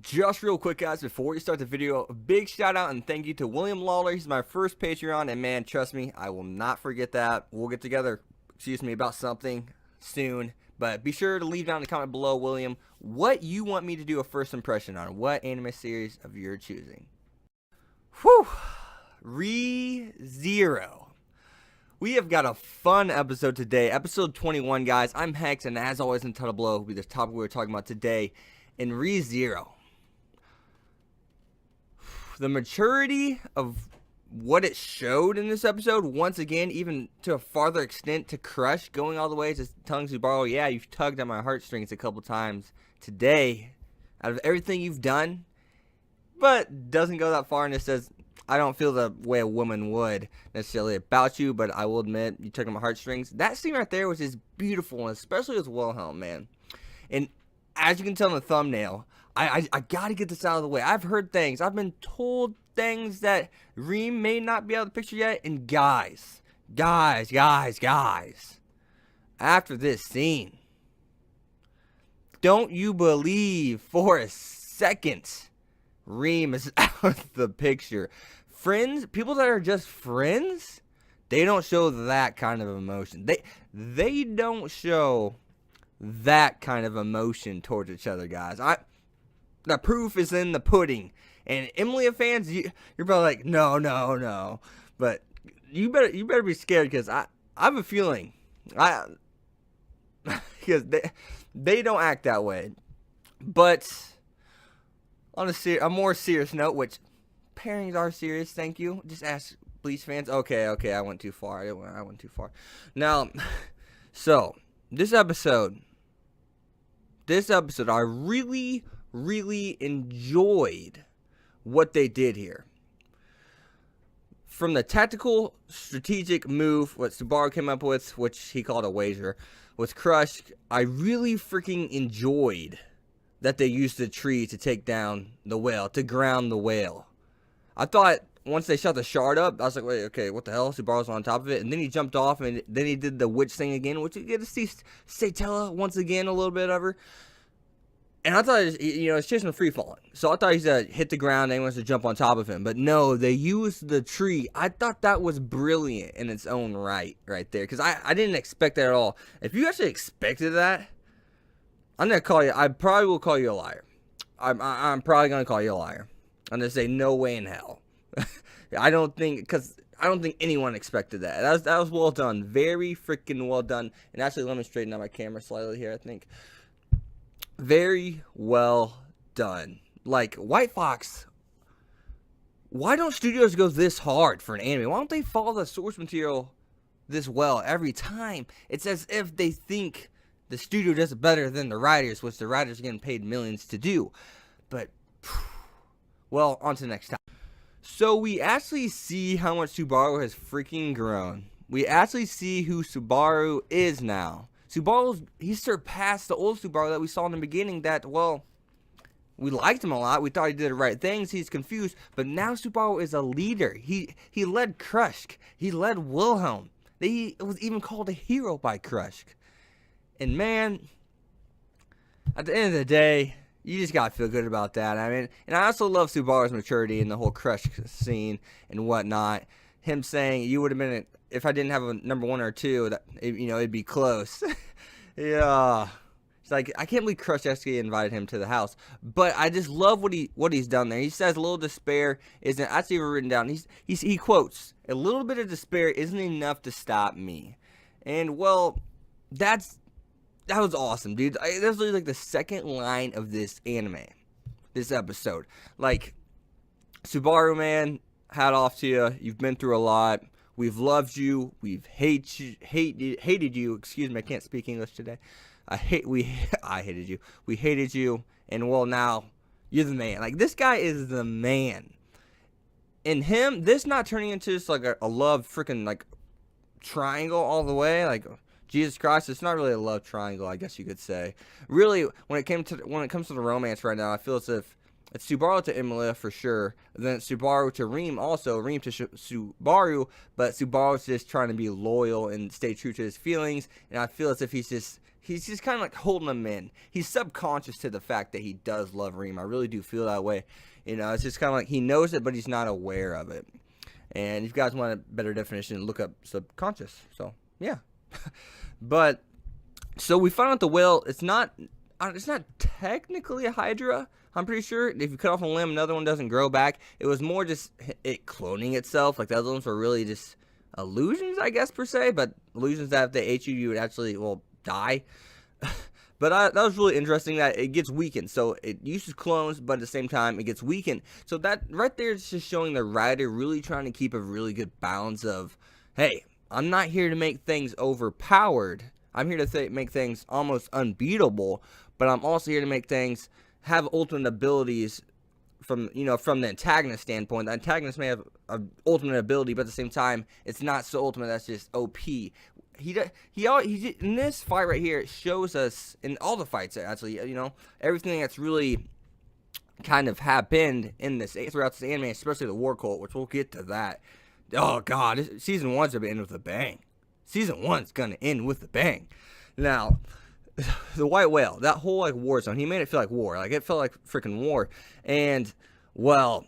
Just real quick, guys, before we start the video, a big shout out and thank you to William Lawler. He's my first Patreon, and man, trust me, I will not forget that. We'll get together, about something soon. But be sure to leave down in the comment below, William, what you want me to do a first impression on. What anime series of your choosing? Whew. ReZero. We have got a fun episode today. Episode 21, guys. I'm Hex, and as always in title below will be the topic we're talking about today in ReZero. The maturity of what it showed in this episode, once again, even to a farther extent, to Crush going all the way to telling Subaru, yeah, you've tugged at my heartstrings a couple times today out of everything you've done, but doesn't go that far, and it says, I don't feel the way a woman would necessarily about you, but I will admit you took at my heartstrings. That scene right there was just beautiful, and especially with Wilhelm, man. And as you can tell in the thumbnail, I gotta get this out of the way. I've heard things. I've been told things that Reem may not be out of the picture yet. And guys, after this scene, don't you believe for a second Reem is out of the picture. Friends, people that are just friends, they don't show that kind of emotion. They don't show that kind of emotion towards each other, guys. The proof is in the pudding. And Emilia fans, you're probably like, no. But you better be scared, because I have a feeling, because they don't act that way. But on a more serious note, which pairings are serious, thank you. Just ask Bleach fans. Okay, I went too far. I went too far. Now, so this episode, I really enjoyed what they did here. From the tactical strategic move, what Subaru came up with, which he called a wager, with Crush, I really freaking enjoyed that they used the tree to take down the whale, to ground the whale. I thought once they shot the shard up, I was like, wait, okay, what the hell? Subaru's on top of it, and then he jumped off, and then he did the witch thing again, which you get to see Satella once again, a little bit of her. And I thought, it's chasing free falling. So I thought he's going to hit the ground and he wants to jump on top of him. But no, they used the tree. I thought that was brilliant in its own right there. Because I didn't expect that at all. If you actually expected that, I'm going to call you, I probably will call you a liar. I'm probably going to call you a liar. I'm going to say no way in hell. I don't think anyone expected that. That was well done. Very freaking well done. And actually, let me straighten out my camera slightly here, I think. Very well done. Like, White Fox, why don't studios go this hard for an anime? Why don't they follow the source material this well every time? It's as if they think the studio does it better than the writers, which the writers are getting paid millions to do. But, well, on to the next time. So we actually see how much Subaru has freaking grown. We actually see who Subaru is now. He surpassed the old Subaru that we saw in the beginning that, well, we liked him a lot. We thought he did the right things. He's confused. But now Subaru is a leader. He led Crush. He led Wilhelm. He was even called a hero by Crush. And man, at the end of the day, you just gotta feel good about that. I mean, and I also love Subaru's maturity in the whole Crush scene and whatnot. Him saying, you would have been, if I didn't have a number 1 or 2, that, it'd be close. Yeah. It's like, I can't believe Crush actually invited him to the house. But I just love what he's done there. He says a little despair isn't, actually written down. He quotes, a little bit of despair isn't enough to stop me. And well, that was awesome, dude. That was literally like the second line of this anime, this episode. Like, Subaru, man, hat off to you. You've been through a lot. We've loved you. We've hated you. Excuse me, I can't speak English today. I hated you. We hated you. And well, now you're the man. Like, this guy is the man. And him, this not turning into just like a love freaking like triangle all the way. Like, Jesus Christ, it's not really a love triangle, I guess you could say. Really, when it comes to the romance right now, I feel as if it's Subaru to Emilia for sure. Then it's Subaru to Reem also. Reem to Subaru. But Subaru's just trying to be loyal and stay true to his feelings. And I feel as if he's just he's just kind of like holding him in. He's subconscious to the fact that he does love Reem. I really do feel that way. It's just kind of like he knows it, but he's not aware of it. And if you guys want a better definition, look up subconscious. So, yeah. But, so we found out the whale, it's not technically a Hydra. I'm pretty sure if you cut off a limb, another one doesn't grow back. It was more just it cloning itself. Like the other ones were really just illusions, I guess, per se. But illusions that if they ate you, you would actually, die. But that was really interesting that it gets weakened. So it uses clones, but at the same time, it gets weakened. So that right there is just showing the writer really trying to keep a really good balance of, hey, I'm not here to make things overpowered. I'm here to make things almost unbeatable. But I'm also here to make things have ultimate abilities from the antagonist standpoint. The antagonist may have an ultimate ability, but at the same time, it's not so ultimate. That's just OP. He in this fight right here, it shows us in all the fights actually, everything that's really kind of happened in this throughout this anime, especially the War Cult, which we'll get to that. Oh God, season 1's gonna end with a bang. Season 1's gonna end with a bang. Now, the white whale, that whole like war zone, he made it feel like war. Like it felt like freaking war. And well,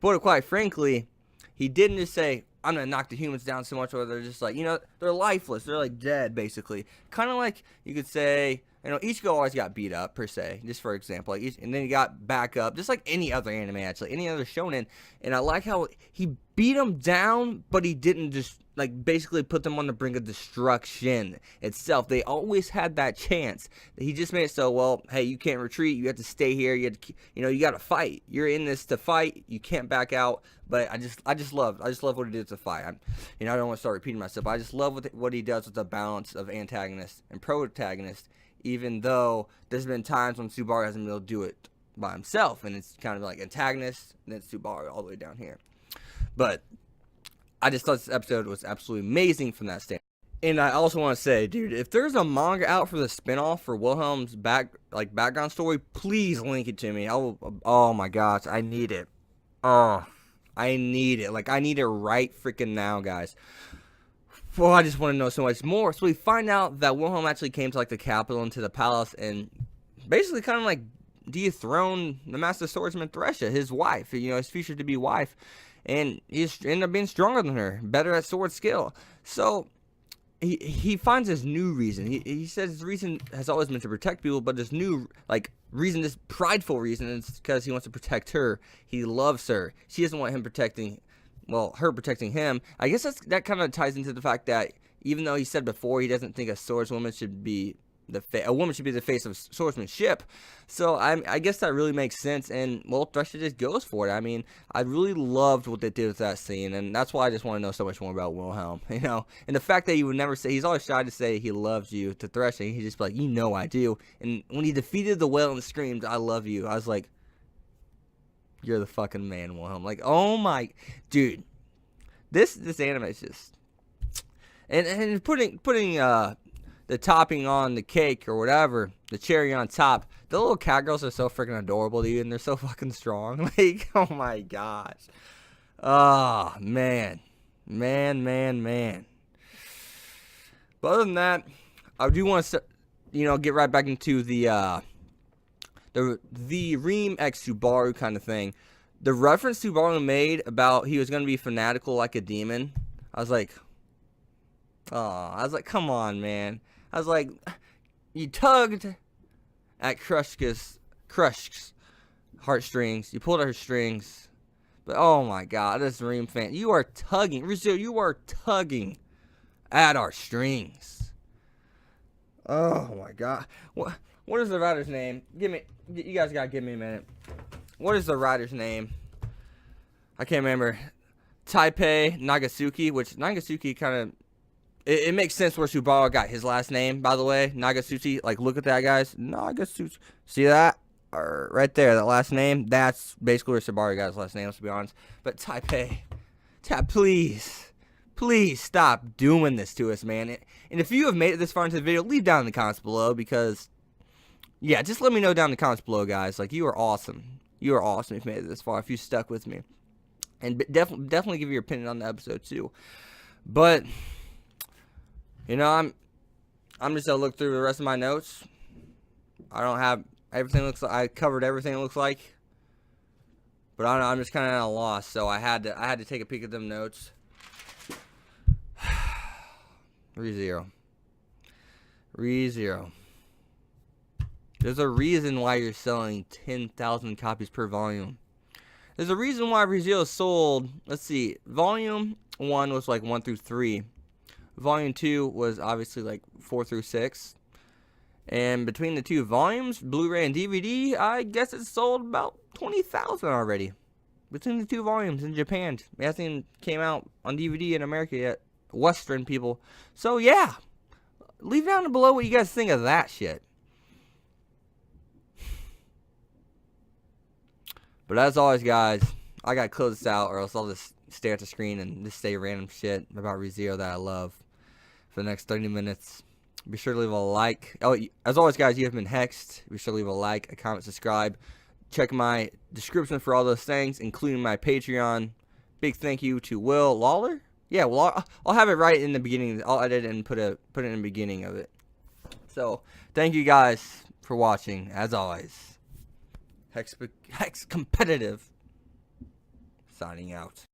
but quite frankly, he didn't just say, I'm gonna knock the humans down so much where they're just like, they're lifeless. They're like dead, basically. Kind of like you could say, Ichigo always got beat up, per se, just for example. And then he got back up, just like any other anime, actually, any other shonen. And I like how he beat them down, but he didn't just, like, basically put them on the brink of destruction itself. They always had that chance. He just made it so, well, hey, you can't retreat. You have to stay here. You have to, you got to fight. You're in this to fight. You can't back out. But I just love what he did to fight. I don't want to start repeating myself. But I just love what he does with the balance of antagonist and protagonist. Even though there's been times when Subaru hasn't been able to do it by himself, and it's kind of like antagonist, and then Subaru all the way down here. But I just thought this episode was absolutely amazing from that standpoint. And I also want to say, dude, if there's a manga out for the spinoff for Wilhelm's background story, please link it to me. Oh my gosh, I need it. Oh, I need it. Like, I need it right freaking now, guys. Well, I just want to know so much more. So we find out that Wilhelm actually came to, like, the capital and to the palace and basically kind of, like, dethroned the Master Swordsman Thresha, his wife, his future-to-be wife. And he ended up being stronger than her, better at sword skill. So he finds this new reason. He says his reason has always been to protect people, but this new, like, reason, this prideful reason, is because he wants to protect her. He loves her. She doesn't want him protecting... Well, her protecting him. I guess that kind of ties into the fact that even though he said before he doesn't think a swordswoman should be a woman should be the face of swordsmanship. So I guess that really makes sense. And well, Thresha just goes for it. I mean, I really loved what they did with that scene, and that's why I just want to know so much more about Wilhelm. And the fact that he would never say, he's always shy to say he loves you to Thresha. He's just like, I do. And when he defeated the whale and screamed, I love you, I was like, you're the fucking man, Wilhelm. Like, oh my, dude, this anime is just, and putting the topping on the cake or whatever, the cherry on top. The little cat girls are so freaking adorable, dude, and they're so fucking strong. Like, oh my gosh, oh man. But other than that, I do want to, get right back into the Reem x Subaru kind of thing. The reference Subaru made about he was going to be fanatical like a demon, I was like, come on, man. I was like, you tugged at Krushka's heartstrings. You pulled at her strings. But oh my God, this Reem fan, you are tugging, Rizzo, you are tugging at our strings. Oh my God. What is the writer's name? You guys gotta give me a minute. What is the writer's name? I can't remember. Taipei Nagasuki, which Nagasuki kind of, it makes sense where Subaru got his last name, by the way. Nagasuki, like, look at that, guys. Nagasuki. See that? Right there, that last name. That's basically where Subaru got his last name, let's be honest. But Taipei, please stop doing this to us, man. And if you have made it this far into the video, leave down in the comments below, because, yeah, just let me know down in the comments below, guys. Like, you are awesome. You are awesome if you made it this far, if you stuck with me. And definitely give your opinion on the episode, too. But, I'm just gonna look through the rest of my notes. I don't have everything. I covered everything. It looks like, but I'm just kind of at a loss. So I had to take a peek at them notes. 3-0. ReZero. There's a reason why you're selling 10,000 copies per volume. There's a reason why ReZero sold. Let's see. Volume 1 was like 1 through 3. Volume 2 was obviously like 4 through 6. And between the two volumes, Blu-ray and DVD, I guess it sold about 20,000 already. Between the two volumes in Japan. It hasn't even came out on DVD in America yet. Western people. So yeah. Leave down below what you guys think of that shit. But as always, guys, I gotta close this out or else I'll just stare at the screen and just say random shit about ReZero that I love for the next 30 minutes. Be sure to leave a like. Oh, as always, guys, you have been Hexed. Be sure to leave a like, a comment, subscribe. Check my description for all those things, including my Patreon. Big thank you to Will Lawler. Yeah, well, I'll have it right in the beginning. I'll edit and put it in the beginning of it. So, thank you guys for watching, as always. Hex Competitive signing out.